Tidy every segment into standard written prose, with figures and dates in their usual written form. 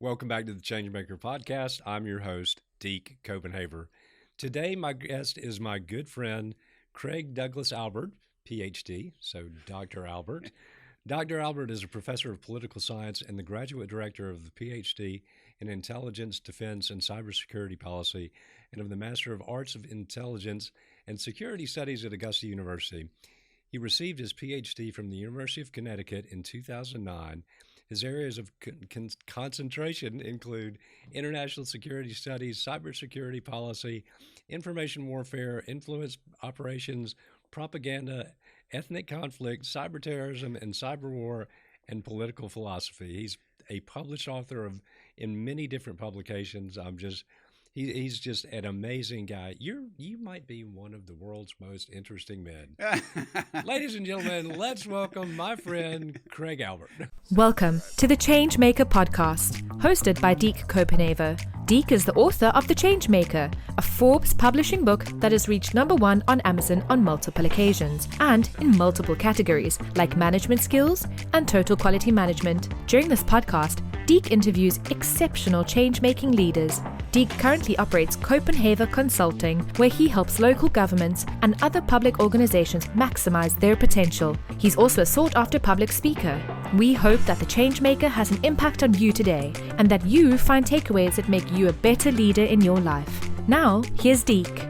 Welcome back to the Changemaker podcast. I'm your host, Deke Copenhaver. Today, my guest is my good friend, Craig Douglas Albert, PhD, so Dr. Albert. Dr. Albert is a professor of political science and the graduate director of the PhD in Intelligence, Defense, and Cybersecurity Policy, and of the Master of Arts of Intelligence and Security Studies at Augusta University. He received his PhD from the University of Connecticut in 2009. His areas of concentration include international security studies, cybersecurity policy, information warfare, influence operations, propaganda, ethnic conflict, cyber terrorism, and cyber war, and political philosophy. He's a published author in many different publications. He's just an amazing guy. You might be one of the world's most interesting men. Ladies and gentlemen, let's welcome my friend, Craig Albert. Welcome to the Changemaker podcast, hosted by Deke Copenhaver. Deke is the author of The Changemaker, a Forbes publishing book that has reached #1 on Amazon on multiple occasions and in multiple categories like management skills and total quality management. During this podcast, Deke interviews exceptional change-making leaders. Deke currently operates Copenhaver Consulting, where he helps local governments and other public organizations maximize their potential. He's also a sought-after public speaker. We hope that the Changemaker has an impact on you today and that you find takeaways that make you a better leader in your life. Now, here's Deke.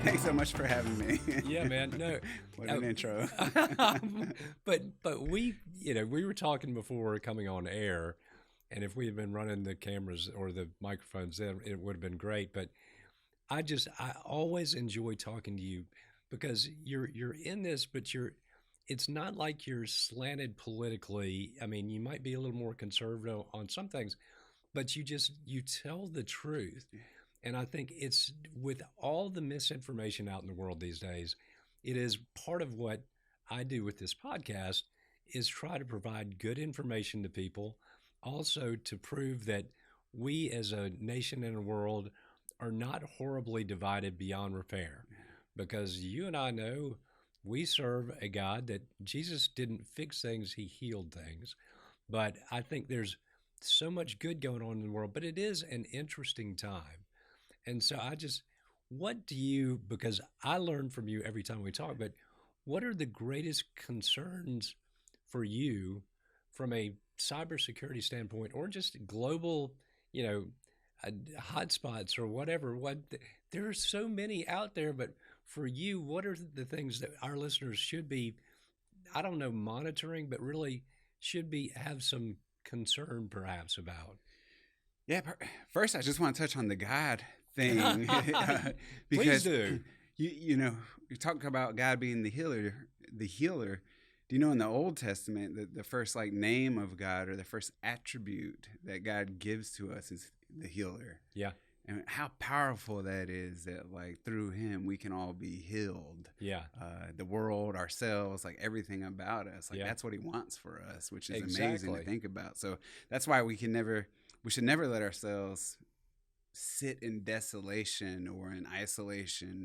Thanks so much for having me. Yeah, man. No, what an intro. but we were talking before coming on air, and if we had been running the cameras or the microphones then, it would have been great. But I always enjoy talking to you because you're in this, but it's not like you're slanted politically. I mean, you might be a little more conservative on some things, but you tell the truth. And I think it's with all the misinformation out in the world these days, it is part of what I do with this podcast is try to provide good information to people, also to prove that we as a nation and a world are not horribly divided beyond repair. Because you and I know we serve a God that Jesus didn't fix things, he healed things. But I think there's so much good going on in the world, but it is an interesting time. And so because I learn from you every time we talk, but what are the greatest concerns for you from a cybersecurity standpoint or just global, hotspots or whatever? There are so many out there, but for you, what are the things that our listeners should be, I don't know, monitoring, but really should have some concern perhaps about? Yeah, first I just want to touch on the God thing. Please Because do. You talk about God being the healer. Do you know in the Old Testament that the first name of God or the first attribute that God gives to us is the healer? Yeah. And how powerful that is that through him we can all be healed. Yeah. The world, ourselves, everything about us. That's what he wants for us, which is amazing to think about. So that's why we should never let ourselves sit in desolation or in isolation,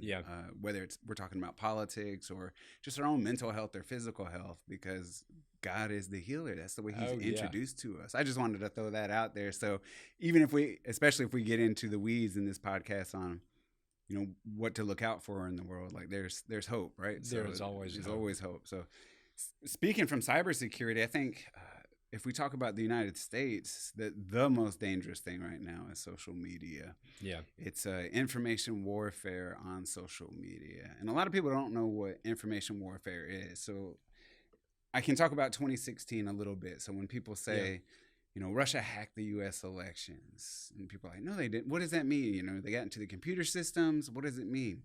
whether we're talking about politics or just our own mental health or physical health, because God is the healer. That's the way he's introduced to us. I just wanted to throw that out there. So even especially if we get into the weeds in this podcast on, what to look out for in the world, there's hope, right? There's always hope. So speaking from cybersecurity, I think if we talk about the United States, the most dangerous thing right now is social media. Yeah. It's information warfare on social media. And a lot of people don't know what information warfare is. So I can talk about 2016 a little bit. So when people say, Russia hacked the U.S. elections, and people are like, no, they didn't. What does that mean? They got into the computer systems. What does it mean?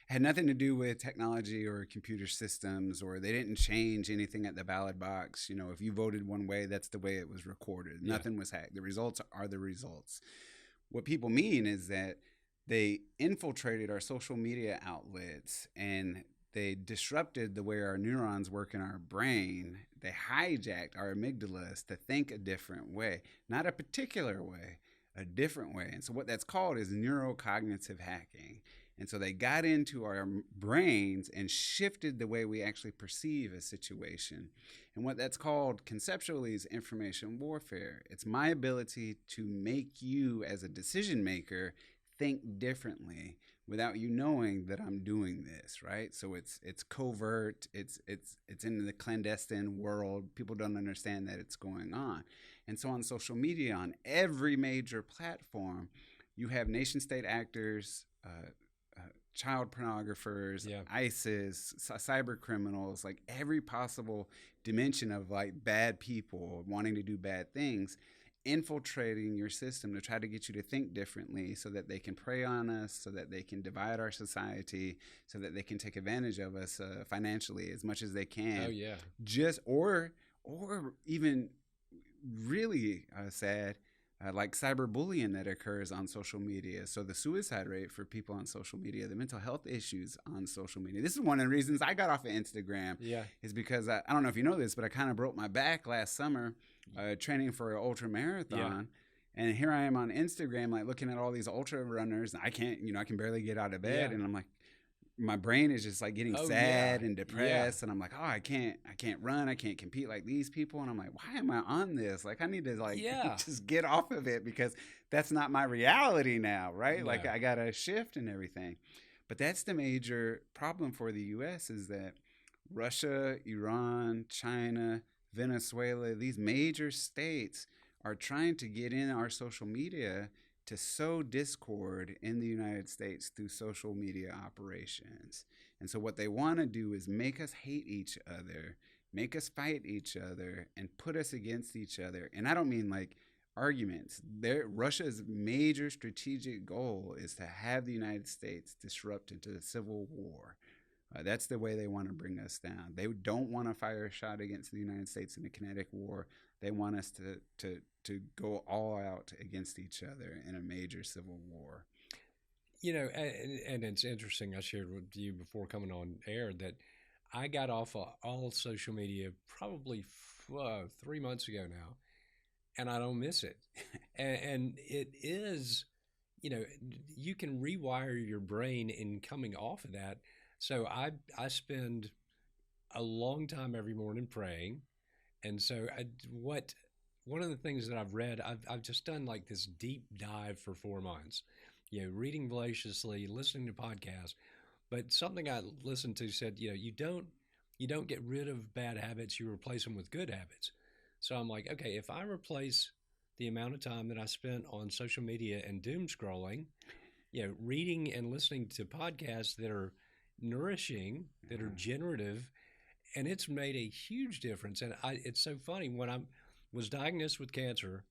Had nothing to do with technology or computer systems, or they didn't change anything at the ballot box. If you voted one way, that's the way it was recorded. Yeah. Nothing was hacked. The results are the results. What people mean is that they infiltrated our social media outlets and they disrupted the way our neurons work in our brain. They hijacked our amygdalas to think a different way, not a particular way, a different way. And so what that's called is neurocognitive hacking. And so they got into our brains and shifted the way we actually perceive a situation. And what that's called conceptually is information warfare. It's my ability to make you, as a decision maker, think differently without you knowing that I'm doing this, right? So it's covert, it's in the clandestine world. People don't understand that it's going on. And so on social media, on every major platform, you have nation state actors, child pornographers, ISIS, cyber criminals, like every possible dimension of like bad people wanting to do bad things, infiltrating your system to try to get you to think differently so that they can prey on us, so that they can divide our society, so that they can take advantage of us financially as much as they can. Oh, yeah. Just, or even really sad, like cyberbullying that occurs on social media. So the suicide rate for people on social media, the mental health issues on social media. This is one of the reasons I got off of Instagram. Is because I don't know if you know this, but I kind of broke my back last summer training for an ultra marathon. And here I am on Instagram, like looking at all these ultra runners. And I can't, I can barely get out of bed. And I'm like, my brain is just like getting sad and depressed. And I'm like, oh, I can't run. I can't compete like these people. And I'm like, why am I on this? Like, I need to like just get off of it because that's not my reality now. Right. No. Like I got to shift and everything. But that's the major problem for the US is that Russia, Iran, China, Venezuela, these major states are trying to get in our social media to sow discord in the United States through social media operations. And so what they want to do is make us hate each other, make us fight each other, and put us against each other. And I don't mean like arguments. Russia's major strategic goal is to have the United States disrupt into a civil war. That's the way they want to bring us down. They don't want to fire a shot against the United States in a kinetic war. They want us to go all out against each other in a major civil war. And it's interesting. I shared with you before coming on air that I got off of all social media probably 3 months ago now, and I don't miss it. and it is, you can rewire your brain in coming off of that. So I spend a long time every morning praying. And so one of the things that I've read, I've just done like this deep dive for 4 months, reading voraciously, listening to podcasts. But something I listened to said, you don't get rid of bad habits, you replace them with good habits. So I'm like, okay, if I replace the amount of time that I spent on social media and doom scrolling, reading and listening to podcasts that are nourishing, that are generative, and it's made a huge difference. And it's so funny, when I was diagnosed with cancer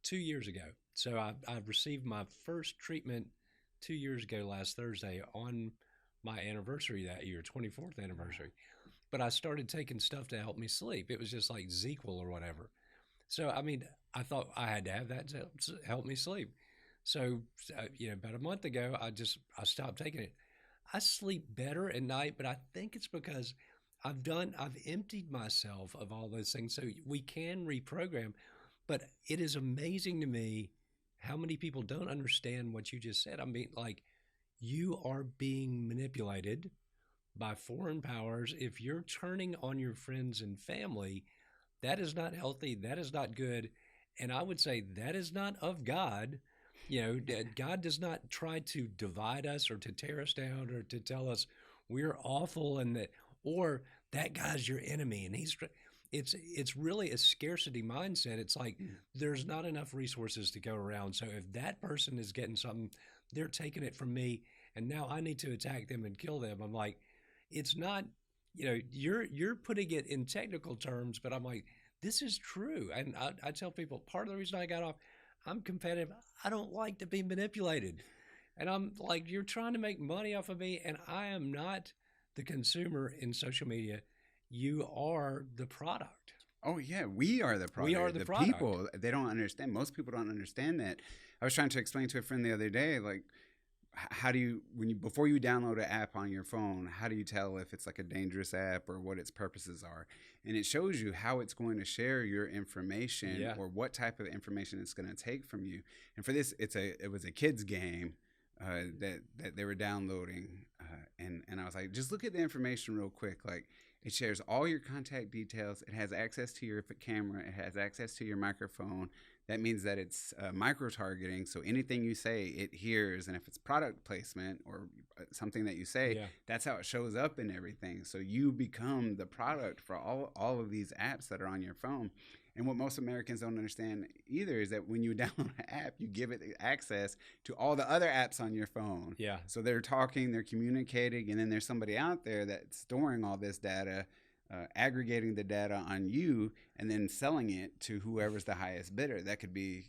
2 years ago, so I received my first treatment 2 years ago last Thursday on my anniversary that year, 24th anniversary. But I started taking stuff to help me sleep. It was just like ZQL or whatever. So, I mean, I thought I had to have that to help me sleep. So, about a month ago, I stopped taking it. I sleep better at night, but I think it's because I've emptied myself of all those things. So we can reprogram, but it is amazing to me how many people don't understand what you just said. I mean, like, you are being manipulated by foreign powers. If you're turning on your friends and family, that is not healthy. That is not good. And I would say that is not of God. God does not try to divide us or to tear us down or to tell us we're awful or that guy's your enemy. And it's really a scarcity mindset. It's like there's not enough resources to go around. So if that person is getting something, they're taking it from me, and now I need to attack them and kill them. I'm like, it's not, you're putting it in technical terms, but I'm like, this is true. And I tell people, part of the reason I got off, I'm competitive. I don't like to be manipulated. And I'm like, you're trying to make money off of me, and I am not the consumer in social media. You are the product. Oh, yeah, we are the product. We are the product. People, they don't understand. Most people don't understand that. I was trying to explain to a friend the other day, like, how do you, before you download an app on your phone, how do you tell if it's like a dangerous app or what its purposes are? And it shows you how it's going to share your information or what type of information it's going to take from you. And for this, it was a kid's game. that they were downloading, and I was like, just look at the information real quick. Like, it shares all your contact details. It has access to your camera. It has access to your microphone. That means that it's micro targeting. So anything you say, it hears. And if it's product placement or something that you say, that's how it shows up in everything. So you become the product for all of these apps that are on your phone. And what most Americans don't understand either is that when you download an app, you give it access to all the other apps on your phone. Yeah. So they're talking, they're communicating, and then there's somebody out there that's storing all this data, aggregating the data on you, and then selling it to whoever's the highest bidder. That could be,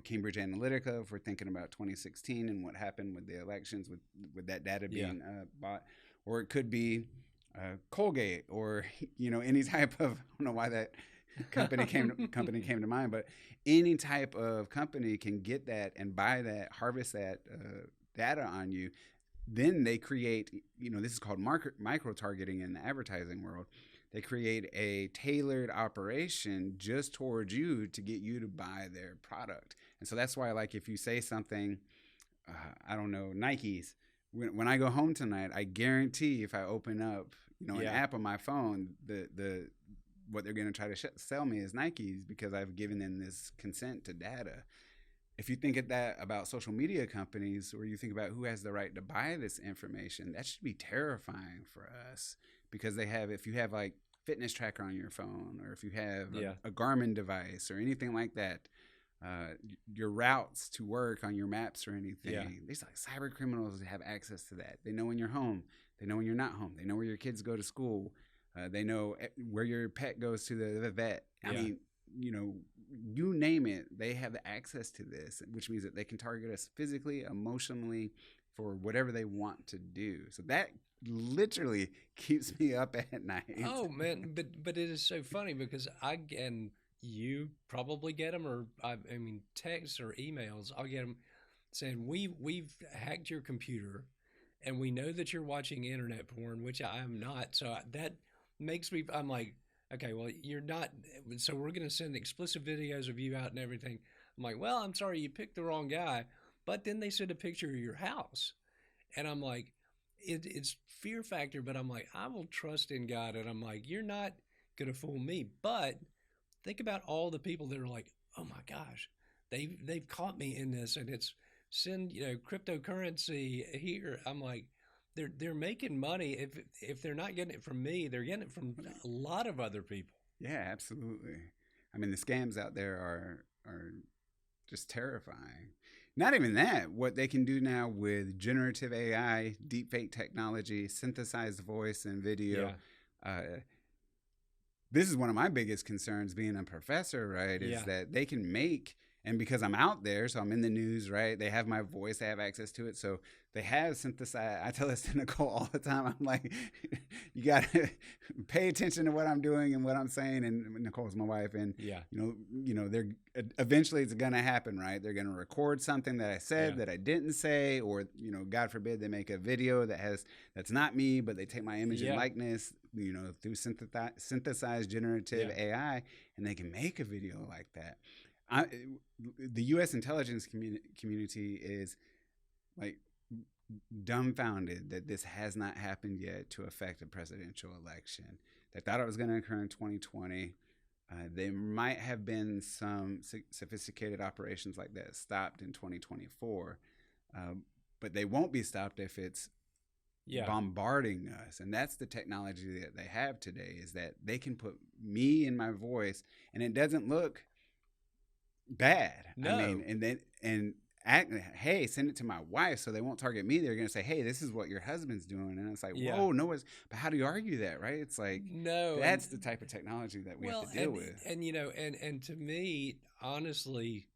Cambridge Analytica, if we're thinking about 2016 and what happened with the elections with that data being bought. Or it could be Colgate or, any type of, I don't know why that company came to mind, but any type of company can get that and buy that, harvest that data on you. Then they create, this is called micro targeting in the advertising world. They create a tailored operation just towards you to get you to buy their product. And so that's why, like, if you say something, I don't know, Nikes, when I go home tonight, I guarantee if I open up, an app on my phone, the what they're going to try to sell me is Nikes, because I've given them this consent to data. If you think of that about social media companies, or you think about who has the right to buy this information, that should be terrifying for us, because if you have like fitness tracker on your phone, or if you have a Garmin device or anything like that, your routes to work on your maps or anything, these like cyber criminals have access to that. They know when you're home. They know when you're not home. They know where your kids go to school. They know where your pet goes to the vet. I mean, you name it, they have the access to this, which means that they can target us physically, emotionally, for whatever they want to do. So that literally keeps me up at night. Oh man, but it is so funny, because and you probably get them, or I mean texts or emails. I'll get them saying we've hacked your computer, and we know that you're watching internet porn, which I am not. So that makes me, I'm like, okay, well, you're not, so we're going to send explicit videos of you out and everything. I'm like, well, I'm sorry, you picked the wrong guy. But then they sent a picture of your house. And I'm like, it's fear factor, but I'm like, I will trust in God. And I'm like, you're not going to fool me. But think about all the people that are like, oh my gosh, they've caught me in this, and it's send, cryptocurrency here. I'm like, they're making money. If they're not getting it from me, they're getting it from a lot of other people. Yeah, absolutely. I mean, the scams out there are just terrifying. Not even that. What they can do now with generative AI, deepfake technology, synthesized voice and video. This is one of my biggest concerns being a professor, right? Is that they can make, and because I'm out there, so I'm in the news, right? They have my voice, they have access to it. So they have synthesized. I tell this to Nicole all the time. I'm like, you got to pay attention to what I'm doing and what I'm saying. And Nicole's my wife. And, they're eventually it's going to happen, right? They're going to record something that I said that I didn't say, or, God forbid, they make a video that's not me, but they take my image and likeness, through synthesized generative AI, and they can make a video like that. The U.S. intelligence community is like dumbfounded that this has not happened yet to affect a presidential election. They thought it was going to occur in 2020. There might have been some sophisticated operations like that stopped in 2024, but they won't be stopped if it's bombarding us. And that's the technology that they have today, is that they can put me in my voice, and it doesn't look bad. No. I mean, hey, send it to my wife so they won't target me. They're going to say, hey, this is what your husband's doing. And it's like, whoa, no, but how do you argue that, right? It's like, no, that's the type of technology that we have to deal with. And, and to me, honestly,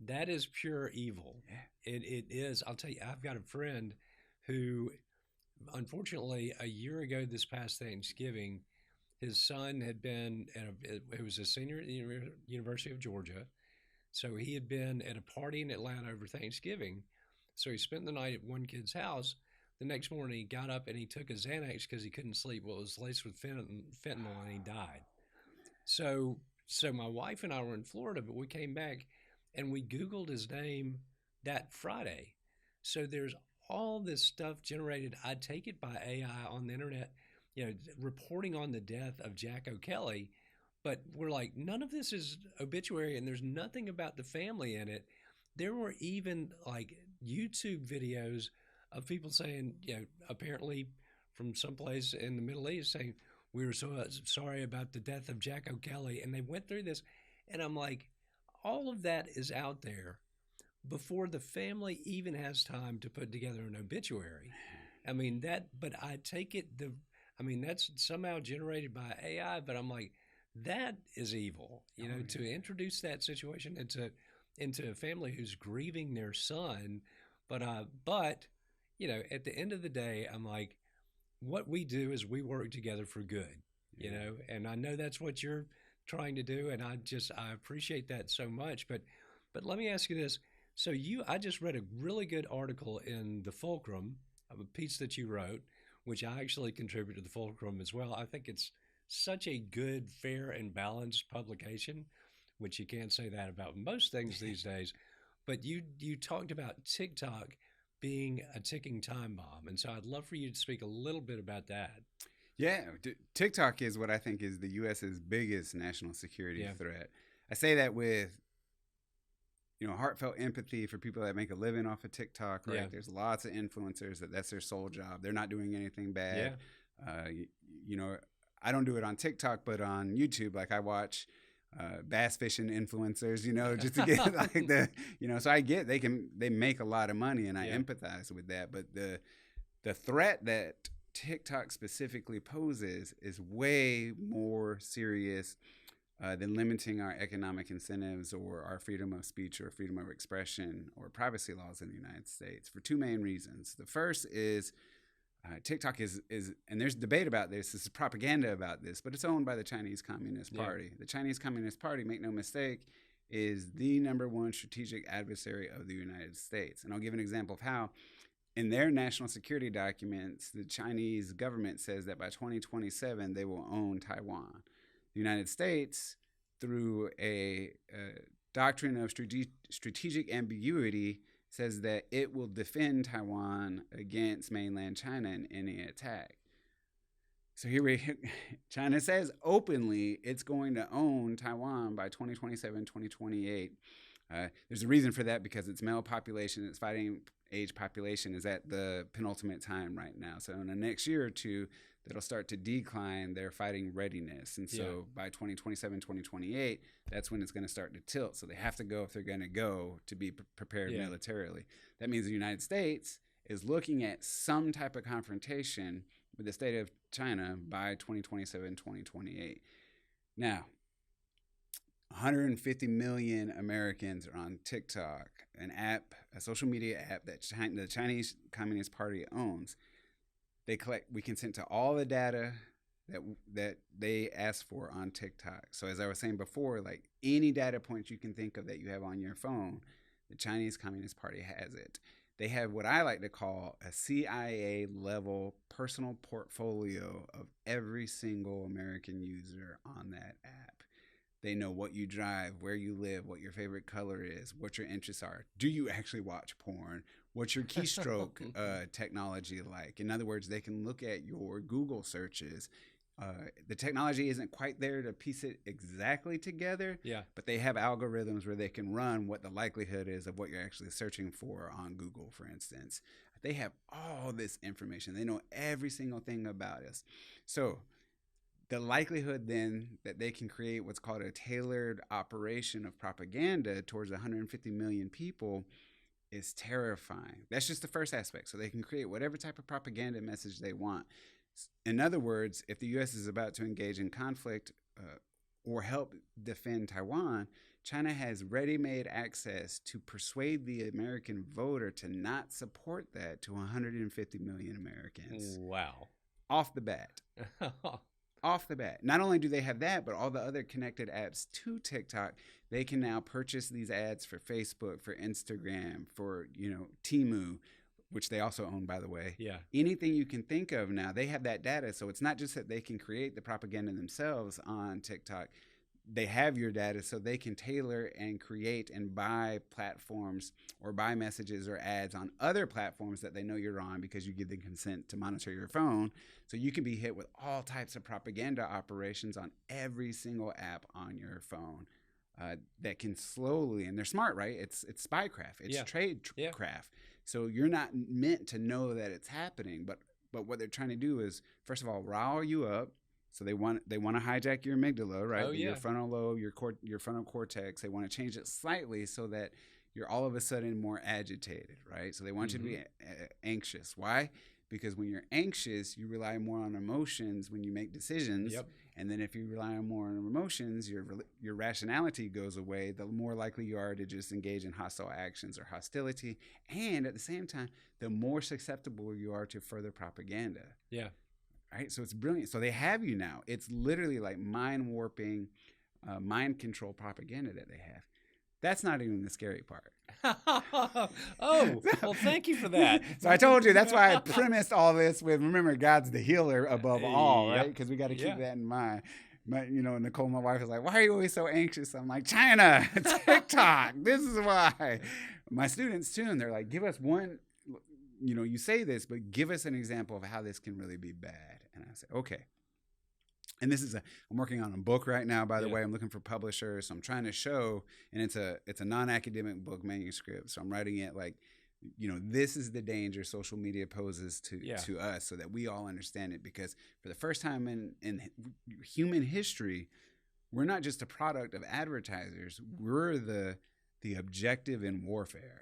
that is pure evil. Yeah. It is. I'll tell you, I've got a friend who, unfortunately, a year ago this past Thanksgiving, his son had been it was a senior at the University of Georgia. So he had been at a party in Atlanta over Thanksgiving. So he spent the night at one kid's house. The next morning he got up and he took a Xanax because he couldn't sleep. Well, it was laced with fentanyl, and he died. So my wife and I were in Florida, but we came back and we Googled his name that Friday. So there's all this stuff generated. I take it by AI on the internet, reporting on the death of Jack O'Kelly. But we're like, none of this is obituary, and there's nothing about the family in it. There were even like YouTube videos of people saying, apparently from someplace in the Middle East saying, we were so sorry about the death of Jack O'Kelly. And they went through this. And I'm like, all of that is out there before the family even has time to put together an obituary. I mean, but I take it, that's somehow generated by AI, but I'm like, that is evil, to introduce that situation into a family who's grieving their son. But at the end of the day, I'm like, what we do is we work together for good, and I know that's what you're trying to do, and I appreciate that so much. But let me ask you this. So I just read a really good article in the Fulcrum, of a piece that you wrote, which I actually contribute to the Fulcrum as well. I think it's such a good, fair, and balanced publication, which you can't say that about most things these days. But you talked about TikTok being a ticking time bomb. And so I'd love for you to speak a little bit about that. Yeah, TikTok is what I think is the U.S.'s biggest national security threat. I say that with, heartfelt empathy for people that make a living off of TikTok, right? Yeah. There's lots of influencers that's their sole job. They're not doing anything bad. Yeah. I don't do it on TikTok, but on YouTube, like I watch bass fishing influencers, just to get like so I get they make a lot of money, and I empathize with that. But the threat that TikTok specifically poses is way more serious than limiting our economic incentives or our freedom of speech or freedom of expression or privacy laws in the United States, for two main reasons. The first is TikTok is, and there's debate about this. This is propaganda about this, but it's owned by the Chinese Communist Party. The Chinese Communist Party, make no mistake, is the #1 strategic adversary of the United States. And I'll give an example of how. In their national security documents, the Chinese government says that by 2027, they will own Taiwan. The United States, through a doctrine of strategic ambiguity, says that it will defend Taiwan against mainland China in any attack. So China says openly it's going to own Taiwan by 2027, 2028. There's a reason for that, because its male population, its fighting age population, is at the penultimate time right now. So in the next year or two, that'll start to decline their fighting readiness. And so by 2027, 2028, that's when it's going to start to tilt. So they have to go, if they're going to go, to be prepared militarily. That means the United States is looking at some type of confrontation with the state of China by 2027, 2028. Now, 150 million Americans are on TikTok, an app, a social media app that the Chinese Communist Party owns. We consent to all the data that they ask for on TikTok. So as I was saying before, like any data points you can think of that you have on your phone, the Chinese Communist Party has it. They have what I like to call a CIA-level personal portfolio of every single American user on that app. They know what you drive, where you live, what your favorite color is, what your interests are. Do you actually watch porn? What's your keystroke technology like? In other words, they can look at your Google searches. The technology isn't quite there to piece it exactly together, but they have algorithms where they can run what the likelihood is of what you're actually searching for on Google, for instance. They have all this information. They know every single thing about us. So the likelihood then that they can create what's called a tailored operation of propaganda towards 150 million people is terrifying. That's just the first aspect. So they can create whatever type of propaganda message they want. In other words, if the U.S. is about to engage in conflict or help defend Taiwan, China has ready-made access to persuade the American voter to not support that to 150 million Americans. Wow. Off the bat. Off the bat. Not only do they have that, but all the other connected apps to TikTok, they can now purchase these ads for Facebook, for Instagram, for, Temu, which they also own, by the way. Yeah. Anything you can think of now, they have that data. So it's not just that they can create the propaganda themselves on TikTok. they have your data so they can tailor and create and buy platforms or buy messages or ads on other platforms that they know you're on because you give them consent to monitor your phone. So you can be hit with all types of propaganda operations on every single app on your phone that can slowly, and they're smart, right? It's spycraft, it's tradecraft. So you're not meant to know that it's happening, but what they're trying to do is, first of all, rile you up. So they want to hijack your amygdala, right? Your frontal lobe, your frontal cortex. They want to change it slightly so that you're all of a sudden more agitated, right? So they want you to be anxious. Why? Because when you're anxious, you rely more on emotions when you make decisions. Yep. And then if you rely on more on emotions, your rationality goes away. The more likely you are to just engage in hostile actions or hostility. And at the same time, the more susceptible you are to further propaganda. Yeah. Right? So it's brilliant. So they have you now. It's literally like mind warping, mind control propaganda that they have. That's not even the scary part. Oh, well, thank you for that. So I told you, that's why I premised all this with, remember, God's the healer above all, right? Because we got to keep that in mind. Nicole, my wife, is like, why are you always so anxious? I'm like, China, TikTok, this is why. My students, too, and they're like, give us one, you say this, but give us an example of how this can really be bad. And I say, okay. And this is I'm working on a book right now, by the way. I'm looking for publishers. So I'm trying to show, and it's a non-academic book manuscript. So I'm writing it like, this is the danger social media poses to us, so that we all understand it. Because for the first time in human history, we're not just a product of advertisers. We're the objective in warfare.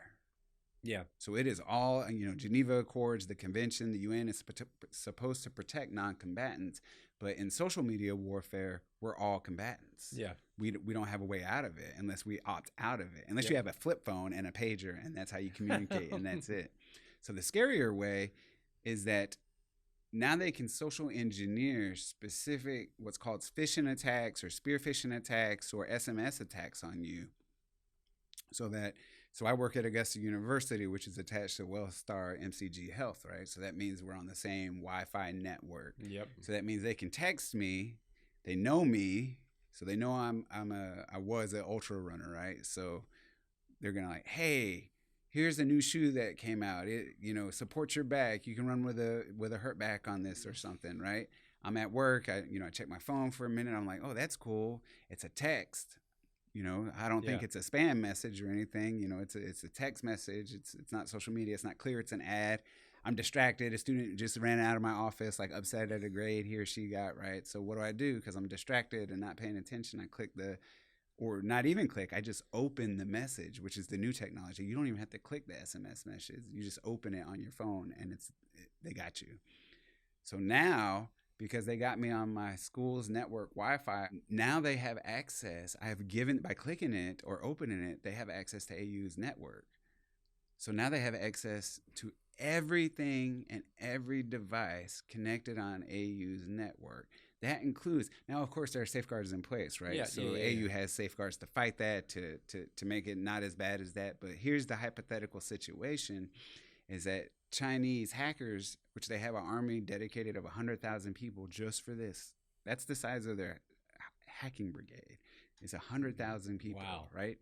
Yeah. So it is all, Geneva Accords, the convention, the UN is supposed to protect non-combatants. But in social media warfare, we're all combatants. Yeah. We don't have a way out of it unless we opt out of it. Unless you have a flip phone and a pager, and that's how you communicate, and that's it. So the scarier way is that now they can social engineer specific, what's called phishing attacks or spear phishing attacks or SMS attacks on you. So I work at Augusta University, which is attached to WellStar MCG Health, right? So that means we're on the same Wi-Fi network. Yep. So that means they can text me, they know me, so they know I was an ultra runner, right? So they're gonna like, hey, here's a new shoe that came out. It supports your back. You can run with a hurt back on this or something, right? I'm at work. I check my phone for a minute. I'm like, oh, that's cool. It's a text. I don't think it's a spam message or anything. It's a text message. It's not social media. It's not clear. It's an ad. I'm distracted. A student just ran out of my office, like upset at a grade he or she got, right? So what do I do? Because I'm distracted and not paying attention. I click or not even click. I just open the message, which is the new technology. You don't even have to click the SMS message. You just open it on your phone, and they got you. So now, because they got me on my school's network Wi-Fi, now they have access. By clicking it or opening it, they have access to AU's network. So now they have access to everything and every device connected on AU's network. That includes, now of course there are safeguards in place, right? AU has safeguards to fight that, to make it not as bad as that. But here's the hypothetical situation, is that Chinese hackers, which they have an army dedicated of 100,000 people just for this. That's the size of their hacking brigade. It's 100,000 people, right?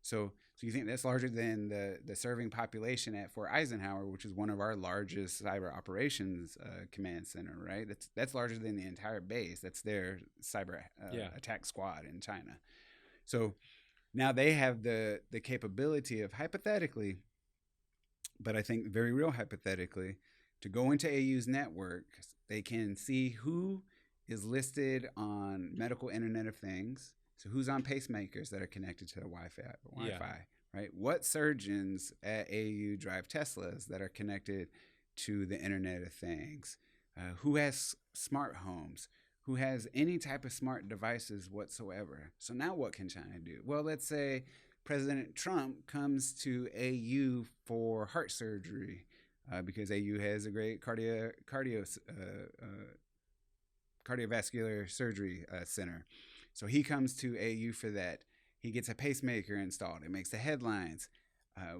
So you think that's larger than the serving population at Fort Eisenhower, which is one of our largest cyber operations command center, right? That's larger than the entire base. That's their cyber attack squad in China. So now they have the capability of, hypothetically, but I think very real hypothetically, to go into AU's network. They can see who is listed on medical Internet of Things. So who's on pacemakers that are connected to the Wi-Fi, right? What surgeons at AU drive Teslas that are connected to the Internet of Things? Who has smart homes? Who has any type of smart devices whatsoever? So now what can China do? Well, let's say President Trump comes to AU for heart surgery because AU has a great cardiovascular surgery center. So he comes to AU for that. He gets a pacemaker installed. It makes the headlines.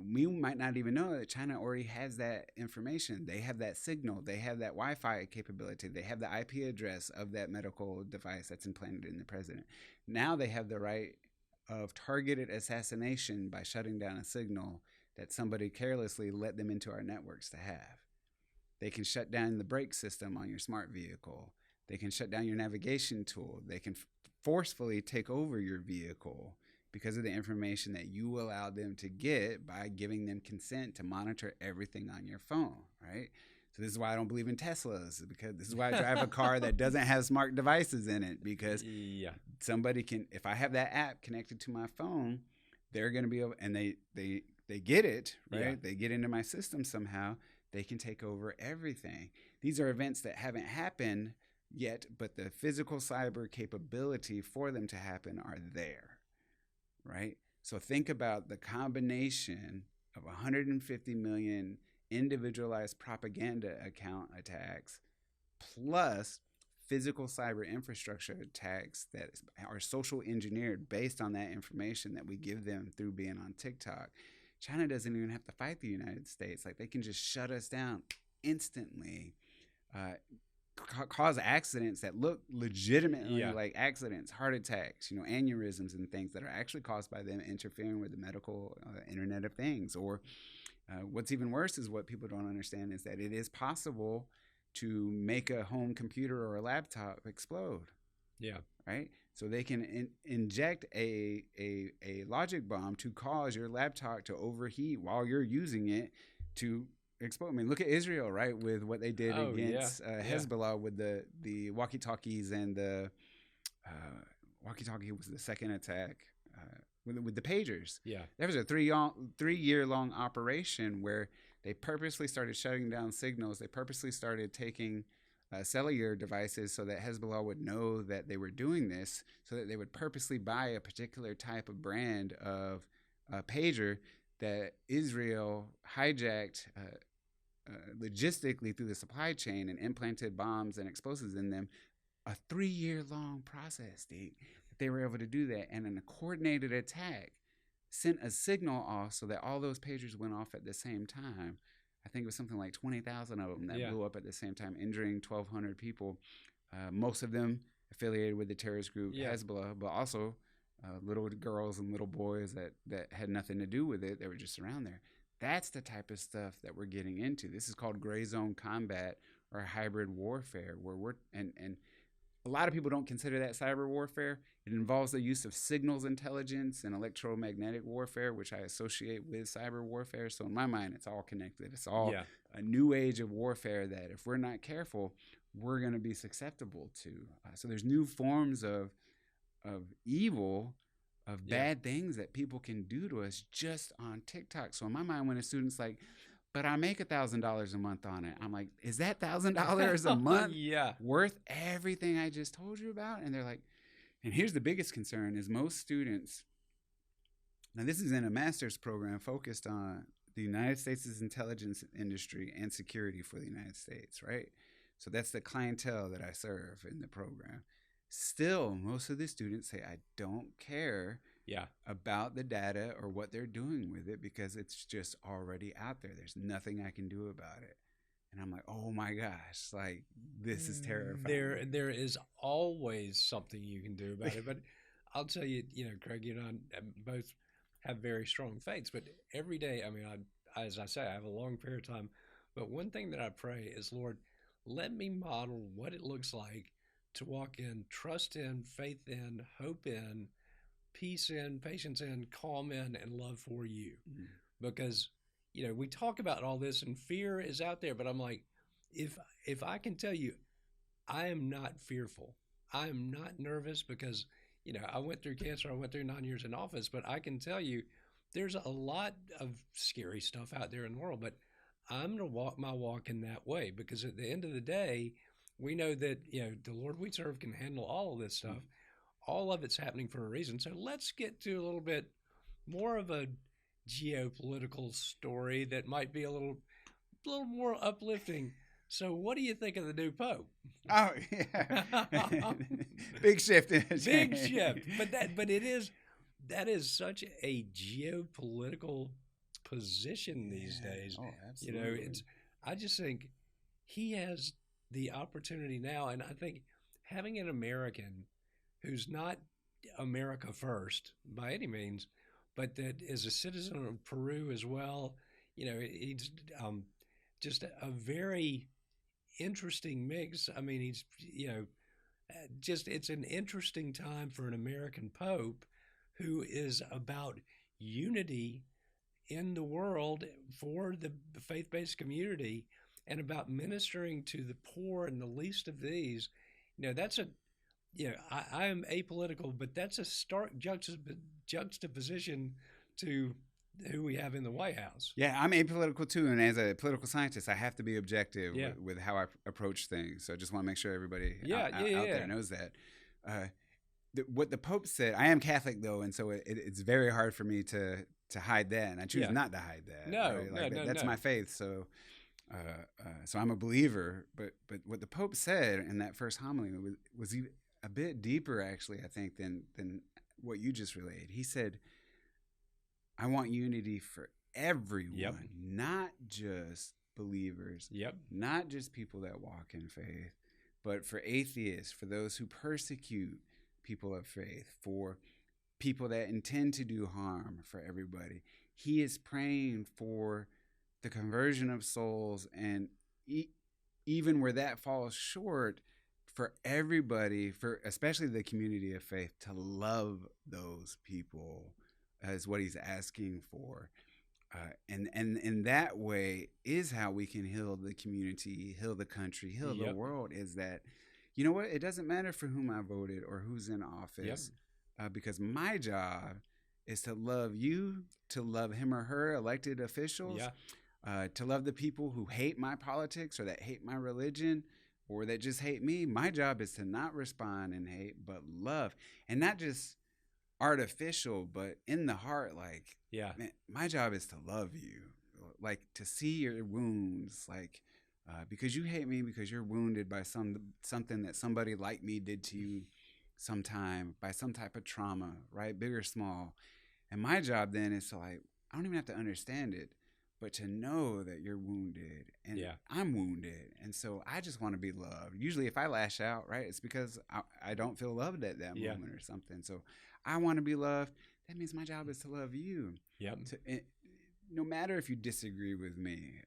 We might not even know that China already has that information. They have that signal. They have that Wi-Fi capability. They have the IP address of that medical device that's implanted in the president. Now they have the right of targeted assassination by shutting down a signal that somebody carelessly let them into our networks to have. They can shut down the brake system on your smart vehicle. They can shut down your navigation tool. They can forcefully take over your vehicle because of the information that you allowed them to get by giving them consent to monitor everything on your phone, right? So this is why I don't believe in Teslas, because this is why I drive a car that doesn't have smart devices in it, because somebody can, if I have that app connected to my phone, they're going to be able, and they get it, right? Yeah. They get into my system somehow. They can take over everything. These are events that haven't happened yet, but the physical cyber capability for them to happen are there, right? So think about the combination of 150 million individualized propaganda account attacks plus physical cyber infrastructure attacks that are social engineered based on that information that we give them through being on TikTok. China doesn't even have to fight the United States. Like, they can just shut us down instantly, cause accidents that look legitimately like accidents, heart attacks, aneurysms and things that are actually caused by them interfering with the medical Internet of Things. Or what's even worse is what people don't understand is that it is possible to make a home computer or a laptop explode. Yeah. Right? So they can inject a logic bomb to cause your laptop to overheat while you're using it to explode. I mean, look at Israel, right, with what they did against Hezbollah with the walkie-talkies, and the walkie-talkie was the second attack with the pagers. Yeah. There was a 3-year-long operation where they purposely started shutting down signals. They purposely started taking cellular devices so that Hezbollah would know that they were doing this, so that they would purposely buy a particular type of brand of pager that Israel hijacked logistically through the supply chain and implanted bombs and explosives in them. A 3-year-long process, Deke, that they were able to do that. And in a coordinated attack, sent a signal off so that all those pagers went off at the same time. I think it was something like 20,000 of them that blew up at the same time, injuring 1,200 people, most of them affiliated with the terrorist group Hezbollah, but also little girls and little boys that had nothing to do with it. They were just around there. That's the type of stuff that we're getting into. This is called gray zone combat or hybrid warfare, where and a lot of people don't consider that cyber warfare. It involves the use of signals intelligence and electromagnetic warfare, which I associate with cyber warfare. So in my mind, it's all connected. It's all a new age of warfare that if we're not careful, we're going to be susceptible to. So there's new forms of evil, of bad things that people can do to us just on TikTok. So in my mind, when a student's like, but I make $1,000 a month on it, I'm like, is that $1,000 a month worth everything I just told you about? And they're like, and here's the biggest concern is most students, now this is in a master's program focused on the United States' intelligence industry and security for the United States, right? So that's the clientele that I serve in the program. Still, most of the students say, I don't care about the data or what they're doing with it because it's just already out there. There's nothing I can do about it. And I'm like, oh my gosh, like, this is terrifying. There is always something you can do about it. But I'll tell you, Craig, you and I both have very strong faiths. But every day, I mean, as I say, I have a long period of time. But one thing that I pray is, Lord, let me model what it looks like to walk in, trust in, faith in, hope in, peace in, patience in, calm in, and love for you. Mm-hmm. Because, we talk about all this and fear is out there, but I'm like, if I can tell you, I am not fearful. I am not nervous because, I went through cancer. I went through 9 years in office, but I can tell you there's a lot of scary stuff out there in the world, but I'm going to walk my walk in that way because at the end of the day, we know that, the Lord we serve can handle all of this stuff. Mm-hmm. All of it's happening for a reason. So let's get to a little bit more of a geopolitical story that might be a little more uplifting. So what do you think of the new Pope? Oh, yeah. Big shift. Big shift. But that is such a geopolitical position these days. Oh, You know, absolutely. I just think he has the opportunity now, and I think having an American who's not America first by any means, but that is a citizen of Peru as well. You know, he's just a very interesting mix. I mean, he's, you know, just it's an interesting time for an American Pope who is about unity in the world for the faith based community and about ministering to the poor and the least of these. You know, that's a, you know, I am apolitical, but that's a stark juxtaposition to who we have in the White House. Yeah, I'm apolitical too, and as a political scientist, I have to be objective Yeah. with how I approach things. So I just want to make sure everybody Yeah, out yeah. there knows that. What the Pope said, I am Catholic though, and so it's very hard for me to hide that, and I choose Yeah. not to hide that. No, right? no, no, that's no. my faith. So, so I'm a believer. But what the Pope said in that first homily was a bit deeper, actually, I think, than what you just relayed. He said, I want unity for everyone, Yep. not just believers, Yep. not just people that walk in faith, but for atheists, for those who persecute people of faith, for people that intend to do harm, for everybody. He is praying for the conversion of souls, and even where that falls short, for everybody, for especially the community of faith, to love those people is what he's asking for. And in that way is how we can heal the community, heal the country, heal the Yep. world, is that, you know what, it doesn't matter for whom I voted or who's in office, because my job is to love you, to love him or her elected officials, to love the people who hate my politics or that hate my religion or that just hate me. My job is to not respond in hate, but love. And not just artificial, but in the heart. Like, man, my job is to love you, like to see your wounds, like because you hate me because you're wounded by something that somebody like me did to you sometime, by some type of trauma, right, big or small. And my job then is to, like, I don't even have to understand it, but to know that you're wounded and I'm wounded. And so I just want to be loved. Usually if I lash out, right, it's because I don't feel loved at that moment or something. So I want to be loved. That means my job is to love you. No matter if you disagree with me.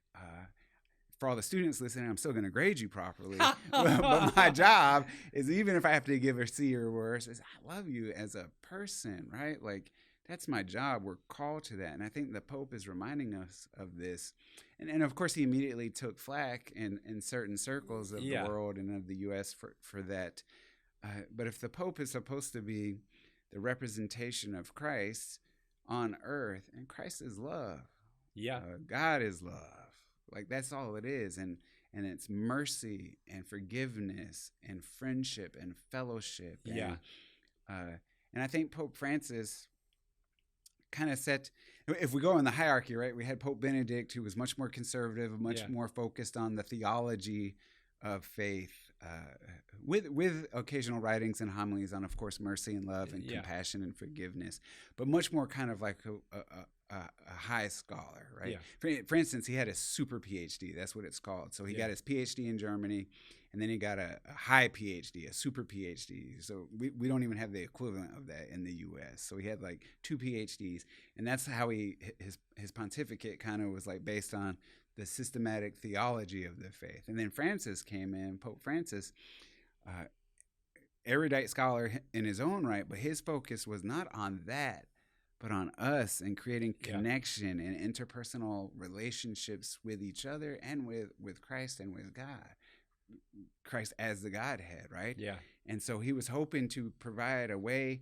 For all the students listening, I'm still going to grade you properly. But my job is, even if I have to give a C or worse, is I love you as a person, right? Like, that's my job. We're called to that. And I think the Pope is reminding us of this. And of course, he immediately took flack in certain circles of the world and of the U.S. for that. But if the Pope is supposed to be the representation of Christ on earth, and Christ is love. God is love. Like, that's all it is. And it's mercy and forgiveness and friendship and fellowship. And I think Pope Francis kind of set, if we go in the hierarchy, right, we had Pope Benedict, who was much more conservative, much more focused on the theology of faith, with occasional writings and homilies on, of course, mercy and love and compassion and forgiveness, but much more kind of like a high scholar, right? For instance, he had a super PhD. That's what it's called. So he got his PhD in Germany, and then he got a high PhD, a super PhD. So we don't even have the equivalent of that in the U.S. So he had like 2 PhDs, and that's how his pontificate kind of was like based on the systematic theology of the faith. And then Francis came in, Pope Francis, erudite scholar in his own right, but his focus was not on that, but on us and creating connection and interpersonal relationships with each other and with Christ and with God. Christ as the Godhead, right? And so he was hoping to provide a way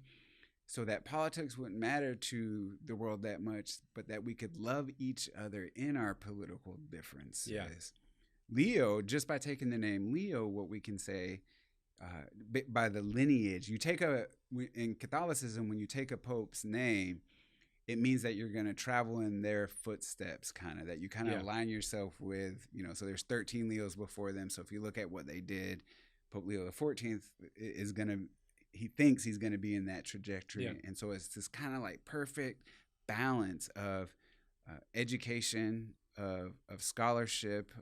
so that politics wouldn't matter to the world that much, but that we could love each other in our political differences. Leo, just by taking the name Leo, what we can say by the lineage, in Catholicism, when you take a pope's name, it means that you're going to travel in their footsteps, kind of, that you kind of align yourself with, so there's 13 Leos before them. So if you look at what they did, Pope Leo XIV is going to, he thinks he's going to be in that trajectory. And so it's this kind of like perfect balance of education, of scholarship,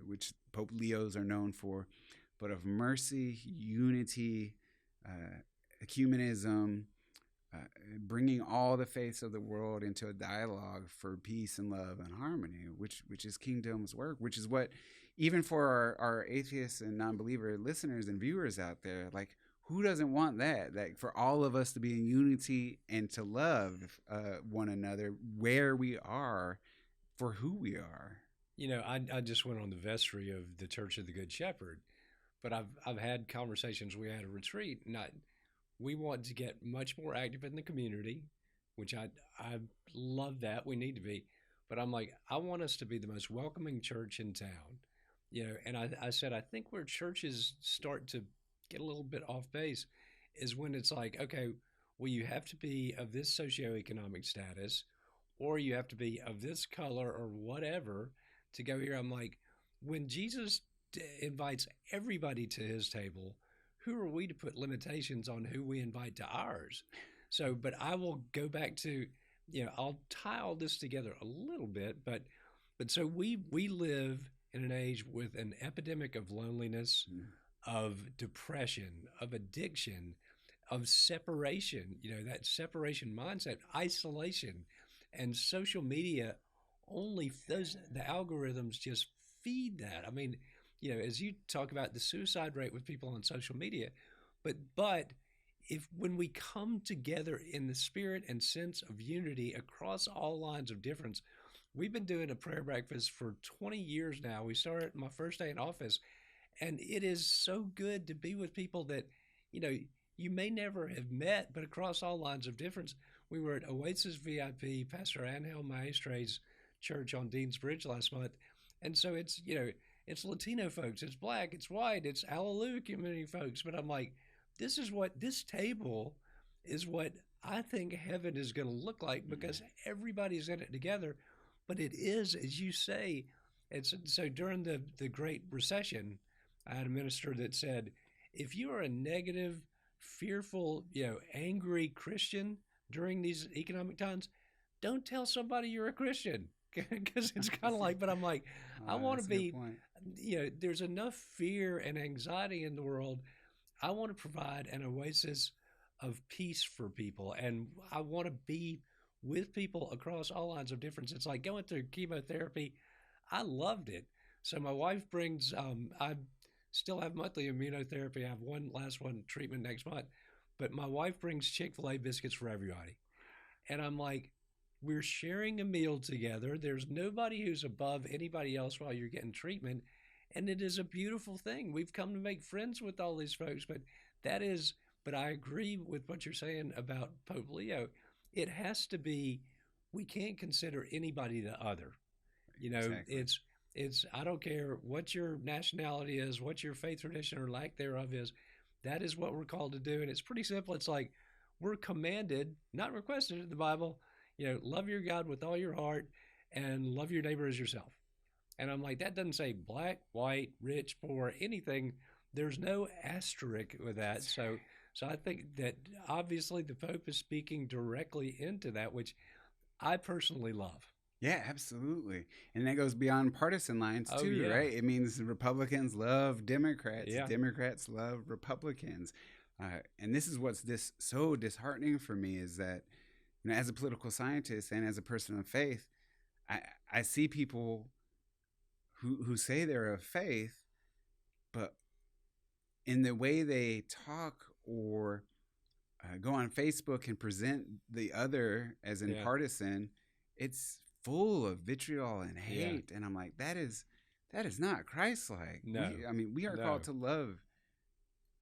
which Pope Leos are known for, but of mercy, unity, ecumenism, bringing all the faiths of the world into a dialogue for peace and love and harmony, which is kingdom's work, which is what, even for our atheists and non-believer listeners and viewers out there, like, who doesn't want that? Like, for all of us to be in unity and to love one another where we are, for who we are. I just went on the vestry of the Church of the Good Shepherd, but I've had conversations. We had a retreat, and we want to get much more active in the community, which I love that. We need to be. But I'm like, I want us to be the most welcoming church in town. And I said, I think where churches start to get a little bit off base is when it's like, okay, well, you have to be of this socioeconomic status, or you have to be of this color or whatever to go here. I'm like, when Jesus invites everybody to his table, who are we to put limitations on who we invite to ours? So, but I will go back to, I'll tie all this together a little bit, but so we live in an age with an epidemic of loneliness, of depression, of addiction, of separation, that separation mindset, isolation, and social media the algorithms just feed that. I mean, as you talk about the suicide rate with people on social media, but when we come together in the spirit and sense of unity across all lines of difference, we've been doing a prayer breakfast for 20 years now. We started my first day in office, and it is so good to be with people that, you may never have met, but across all lines of difference. We were at Oasis VIP, Pastor Angel Maestre's church on Dean's Bridge last month. And so it's, it's Latino folks, it's Black, it's white, it's Hallelujah community folks. But I'm like, this table is what I think heaven is going to look like, because everybody's in it together. But it is, as you say, so during the Great Recession, I had a minister that said, if you are a negative, fearful, angry Christian during these economic times, don't tell somebody you're a Christian, because it's kind of like, but I'm like, I want to be, there's enough fear and anxiety in the world. I want to provide an oasis of peace for people, and I want to be with people across all lines of difference. It's like going through chemotherapy. I loved it. So my wife brings, I still have monthly immunotherapy. I have last one treatment next month, but my wife brings Chick-fil-A biscuits for everybody. And I'm like, we're sharing a meal together. There's nobody who's above anybody else while you're getting treatment. And it is a beautiful thing. We've come to make friends with all these folks, but I agree with what you're saying about Pope Leo. It has to be, we can't consider anybody the other. Exactly. It's, I don't care what your nationality is, what your faith tradition or lack thereof is. That is what we're called to do. And it's pretty simple. It's like, we're commanded, not requested in the Bible, love your God with all your heart and love your neighbor as yourself. And I'm like, that doesn't say black, white, rich, poor, anything. There's no asterisk with that. So I think that obviously the Pope is speaking directly into that, which I personally love. Yeah, absolutely. And that goes beyond partisan lines too, yeah. Right? It means Republicans love Democrats. Yeah. Democrats love Republicans. And this is what's so disheartening for me, is that, as a political scientist and as a person of faith, I see people who say they're of faith, but in the way they talk or go on Facebook and present the other as in partisan, it's full of vitriol and hate. Yeah. And I'm like, that is not Christ-like. No. We are called to love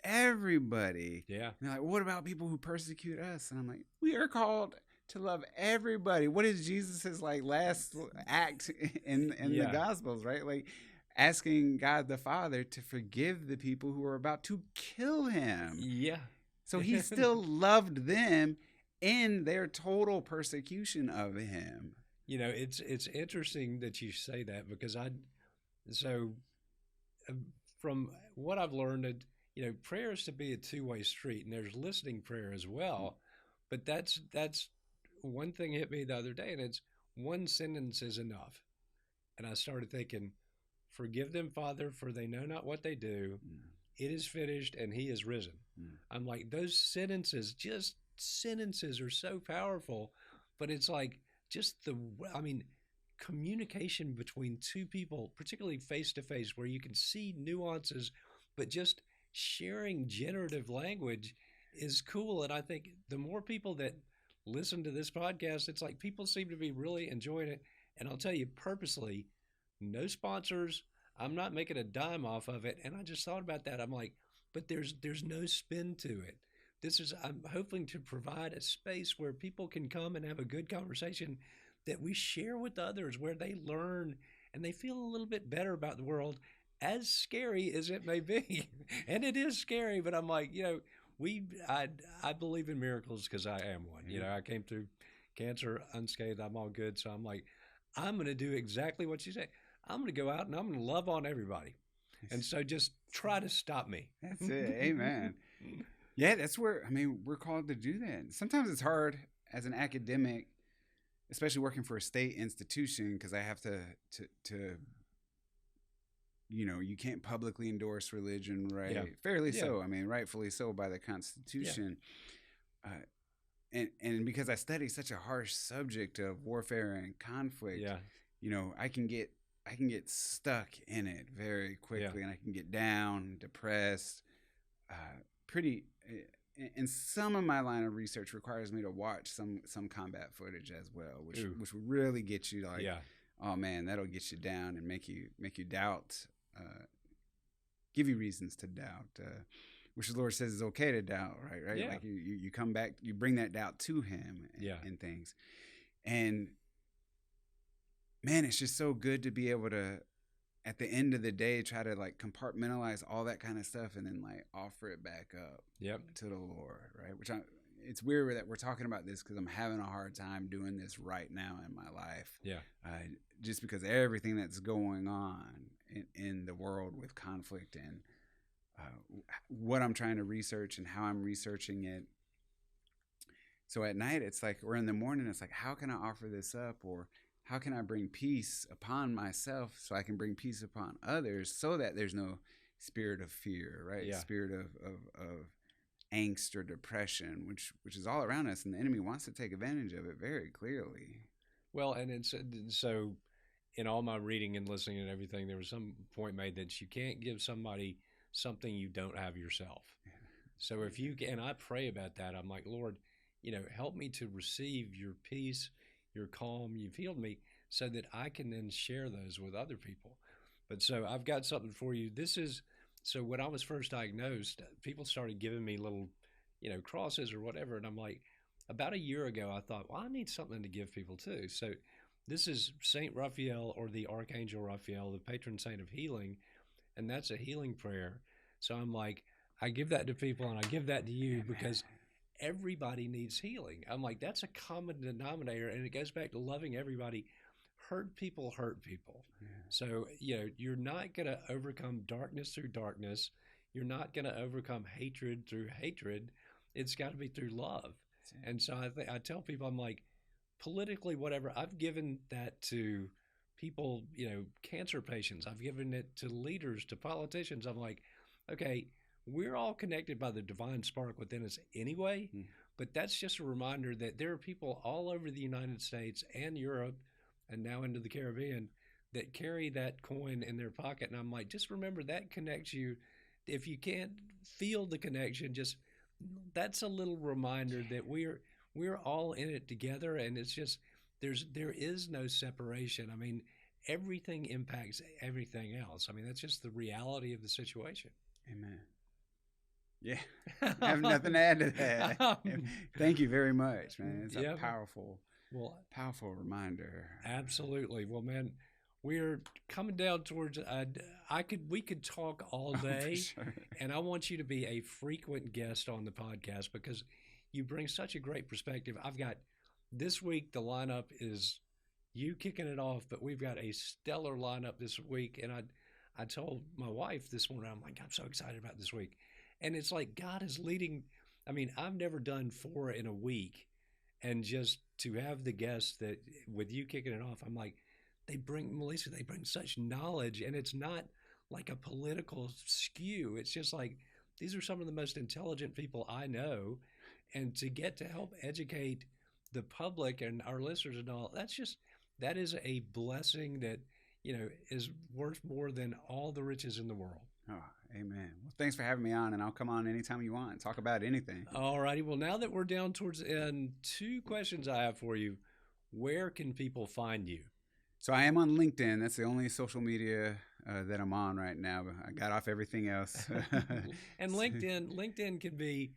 everybody. Yeah. And they're like, what about people who persecute us? And I'm like, we are called to love everybody. What is Jesus's last act in the Gospels, right? Like, asking God the Father to forgive the people who are about to kill him. Yeah. So he still loved them in their total persecution of him. It's interesting that you say that, because from what I've learned, prayer is to be a two-way street, and there's listening prayer as well. But that's one thing hit me the other day, and it's, one sentence is enough. And I started thinking, forgive them, Father, for they know not what they do. It is finished, and he is risen. I'm like, those sentences, just sentences are so powerful, but it's like communication between two people, particularly face to face, where you can see nuances, but just sharing generative language is cool. And I think the more people that listen to this podcast, it's like people seem to be really enjoying it. And I'll tell you, purposely, no sponsors. I'm not making a dime off of it. And I just thought about that. I'm like, but there's no spin to it. I'm hoping to provide a space where people can come and have a good conversation that we share with others, where they learn and they feel a little bit better about the world, as scary as it may be. And it is scary, but I'm like, I believe in miracles because I am one. I came through cancer unscathed. I'm all good. So I'm like, I'm going to do exactly what you say. I'm going to go out and I'm going to love on everybody. And so just try to stop me. That's it. Amen. Yeah, that's where, we're called to do that. Sometimes it's hard as an academic, especially working for a state institution, because I have to you can't publicly endorse religion, right? Yeah. Fairly so. Rightfully so by the Constitution. Yeah. And because I study such a harsh subject of warfare and conflict, I can get stuck in it very quickly, and I can get down, depressed, and some of my line of research requires me to watch some combat footage as well, which will really get you like, oh man, that'll get you down and make you doubt, give you reasons to doubt, which the Lord says is okay to doubt, right? Yeah. Like you come back, you bring that doubt to Him and things, and man, it's just so good to be able to, at the end of the day, try to like compartmentalize all that kind of stuff and then like offer it back up to the Lord, right? It's weird that we're talking about this because I'm having a hard time doing this right now in my life. Yeah. Just because everything that's going on in the world with conflict and what I'm trying to research and how I'm researching it. So at night, it's like, or in the morning, it's like, how can I offer this up? Or how can I bring peace upon myself so I can bring peace upon others so that there's no spirit of fear, right? Yeah. Spirit of angst or depression, which is all around us, and the enemy wants to take advantage of it very clearly. Well, and it's so in all my reading and listening and everything, there was some point made that you can't give somebody something you don't have yourself. Yeah. So if you can, and I pray about that, I'm like, Lord, help me to receive your peace, your calm, you've healed me, so that I can then share those with other people. But so I've got something for you. So when I was first diagnosed, people started giving me little, crosses or whatever. And I'm like, about a year ago, I thought, well, I need something to give people too. So this is Saint Raphael, or the Archangel Raphael, the patron saint of healing. And that's a healing prayer. So I'm like, I give that to people and I give that to you because everybody needs healing. I'm like, that's a common denominator, and it goes back to loving everybody. Hurt people. Yeah. So, you're not going to overcome darkness through darkness. You're not going to overcome hatred through hatred. It's got to be through love. Yeah. And so I tell people, I'm like, politically, whatever, I've given that to people, cancer patients. I've given it to leaders, to politicians. I'm like, okay, we're all connected by the divine spark within us anyway, but that's just a reminder that there are people all over the United States and Europe and now into the Caribbean that carry that coin in their pocket. And I'm like, just remember that connects you. If you can't feel the connection, that's a little reminder that we're all in it together. And it's just, there is no separation. Everything impacts everything else. That's just the reality of the situation. Amen. Yeah, I have nothing to add to that. Thank you very much, man. It's a powerful reminder. Absolutely. Well, man, we're coming down towards. We could talk all day, sure. And I want you to be a frequent guest on the podcast because you bring such a great perspective. I've got this week. The lineup is you kicking it off, but we've got a stellar lineup this week, and I told my wife this morning, I'm like, I'm so excited about this week. And it's like God is leading. I've never done 4 in a week and just to have the guests that, with you kicking it off, I'm like, Melissa, they bring such knowledge, and it's not like a political skew. It's just like, these are some of the most intelligent people I know. And to get to help educate the public and our listeners and all, that is a blessing that, is worth more than all the riches in the world. Oh, amen. Well, thanks for having me on, and I'll come on anytime you want and talk about anything. All righty. Well, now that we're down towards the end, 2 questions I have for you. Where can people find you? So I am on LinkedIn. That's the only social media that I'm on right now. I got off everything else. And LinkedIn can be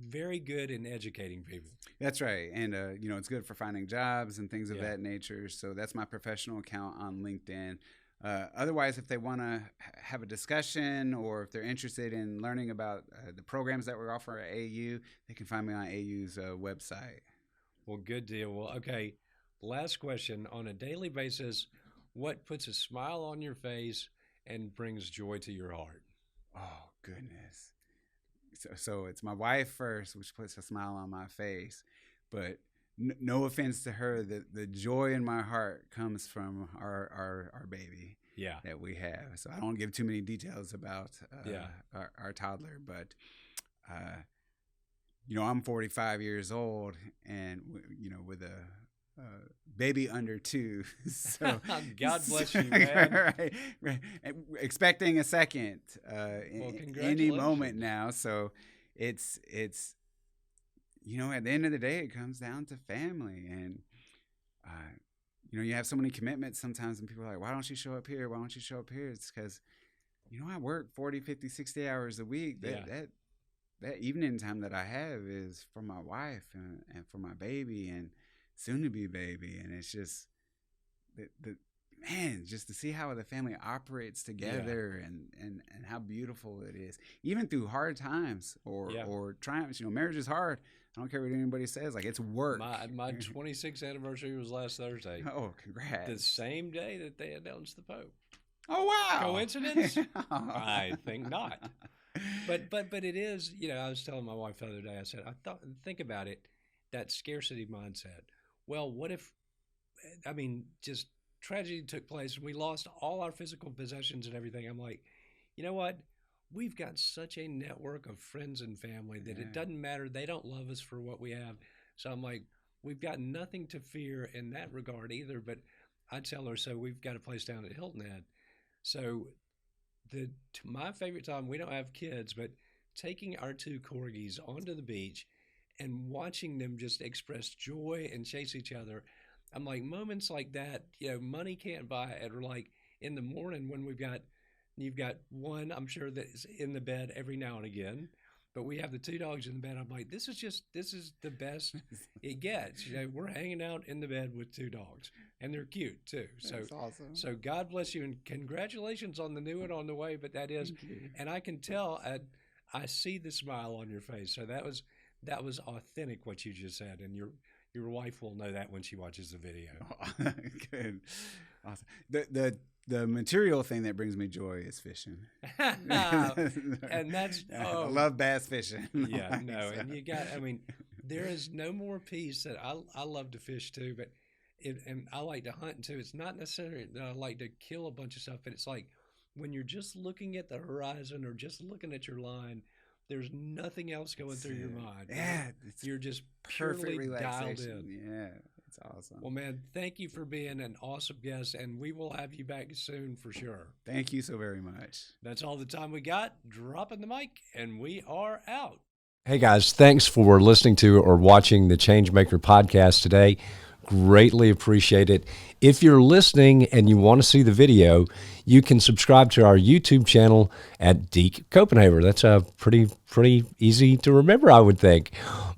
very good in educating people. That's right. And, it's good for finding jobs and things of that nature. So that's my professional account on LinkedIn. Otherwise, if they want to have a discussion or if they're interested in learning about the programs that we offer at AU, they can find me on AU's website. Well, good deal. Well, okay. Last question. On a daily basis, what puts a smile on your face and brings joy to your heart? Oh, goodness. So it's my wife first, which puts a smile on my face. But no offense to her, the joy in my heart comes from our baby that we have. So I don't give too many details about our toddler, but I'm 45 years old, and with a baby under 2. So God bless you, man. Right. Expecting a second any moment now. So it's at the end of the day, it comes down to family. And you have so many commitments sometimes, and people are like, why don't you show up here? Why don't you show up here? It's because I work 40, 50, 60 hours a week. That evening time that I have is for my wife and for my baby and soon-to-be baby. And it's just just to see how the family operates together and how beautiful it is, even through hard times or triumphs. Marriage is hard. I don't care what anybody says. Like, it's work. My 26th anniversary was last Thursday. Oh, congrats. The same day that they announced the Pope. Oh, wow. Coincidence? I think not. But it is, I was telling my wife the other day, I said, think about it, that scarcity mindset. Well, what if, just tragedy took place and we lost all our physical possessions and everything? I'm like, you know what? We've got such a network of friends and family that it doesn't matter. They don't love us for what we have. So I'm like, we've got nothing to fear in that regard either. But I tell her, so we've got a place down at Hilton Head. So my favorite time, we don't have kids, but taking our 2 corgis onto the beach and watching them just express joy and chase each other. I'm like, moments like that, money can't buy it. Or like in the morning when you've got one, I'm sure, that is in the bed every now and again, but we have the 2 dogs in the bed. I'm like, this is the best it gets. We're hanging out in the bed with 2 dogs, and they're cute too. That's awesome. So God bless you, and congratulations on the new one on the way. But that is, and I can tell, I see the smile on your face. So that was authentic what you just said, and your wife will know that when she watches the video. Oh, good, awesome. The material thing that brings me joy is fishing, and that's I love bass fishing. Yeah, no, and there is no more peace that I love to fish too, but and I like to hunt too. It's not necessarily that I like to kill a bunch of stuff, but it's like when you're just looking at the horizon or just looking at your line. There's nothing else going through your mind. Yeah. You're just purely dialed in. Yeah, it's awesome. Well, man, thank you for being an awesome guest, and we will have you back soon for sure. Thank you so very much. That's all the time we got. Dropping the mic, and we are out. Hey, guys, thanks for listening to or watching the Changemaker podcast today. Greatly appreciate it. If you're listening and you want to see the video, you can subscribe to our YouTube channel at Deke Copenhaver. That's a pretty easy to remember, I would think.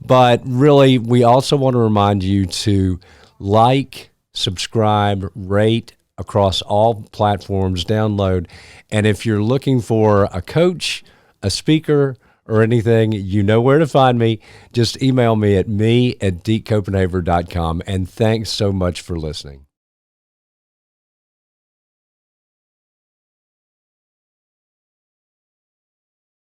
But really, we also want to remind you to like, subscribe, rate across all platforms, download. And if you're looking for a coach, a speaker, or anything, you know where to find me. Just email me at me@dekecopenhaver.com. And thanks so much for listening.